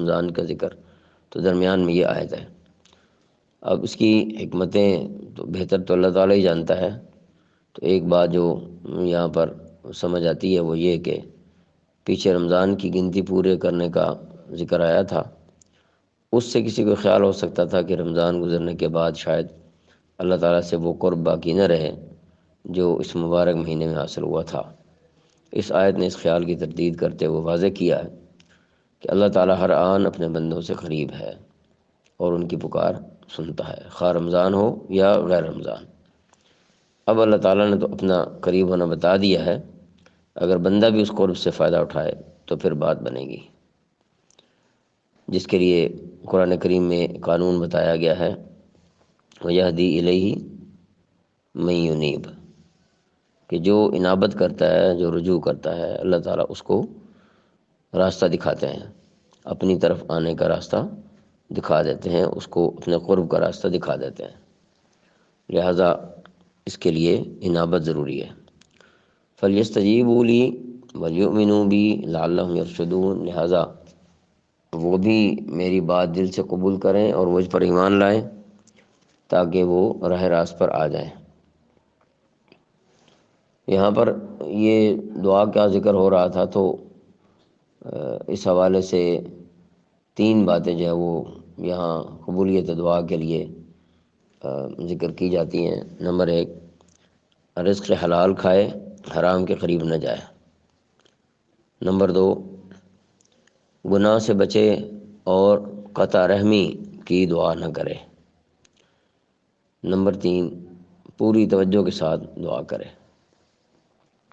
رمضان کا ذکر، تو درمیان میں یہ آیت ہے۔ اب اس کی حکمتیں تو بہتر تو اللہ تعالیٰ ہی جانتا ہے، تو ایک بات جو یہاں پر سمجھ آتی ہے وہ یہ کہ پیچھے رمضان کی گنتی پورے کرنے کا ذکر آیا تھا، اس سے کسی کو خیال ہو سکتا تھا کہ رمضان گزرنے کے بعد شاید اللہ تعالیٰ سے وہ قرب باقی نہ رہے جو اس مبارک مہینے میں حاصل ہوا تھا۔ اس آیت نے اس خیال کی تردید کرتے ہوئے واضح کیا ہے کہ اللہ تعالیٰ ہر آن اپنے بندوں سے قریب ہے اور ان کی پکار سنتا ہے، خواہ رمضان ہو یا غیر رمضان۔ اب اللہ تعالیٰ نے تو اپنا قریب ہونا بتا دیا ہے، اگر بندہ بھی اس قرب سے فائدہ اٹھائے تو پھر بات بنے گی، جس کے لیے قرآن کریم میں قانون بتایا گیا ہے، وَيَهْدِي إِلَيْهِ مَن يُنِيبُ، کہ جو انابت کرتا ہے، جو رجوع کرتا ہے، اللہ تعالیٰ اس کو راستہ دکھاتے ہیں، اپنی طرف آنے کا راستہ دکھا دیتے ہیں، اس کو اپنے قرب کا راستہ دکھا دیتے ہیں، لہذا اس کے لیے انابت ضروری ہے۔ فَلْيَسْتَجِيبُوا لِي وَلْيُؤْمِنُوا بِي لَعَلَّهُمْ يَرْشُدُونَ، لہذا وہ بھی میری بات دل سے قبول کریں اور مجھ پر ایمان لائیں تاکہ وہ راہ راست پر آ جائیں۔ یہاں پر یہ دعا کا ذکر ہو رہا تھا، تو اس حوالے سے تین باتیں جو ہے وہ یہاں قبولیت دعا کے لیے ذکر کی جاتی ہیں۔ نمبر ایک، رزق حلال کھائے، حرام کے قریب نہ جائے۔ نمبر دو، گناہ سے بچے اور قطع رحمی کی دعا نہ کرے۔ نمبر تین، پوری توجہ کے ساتھ دعا کرے۔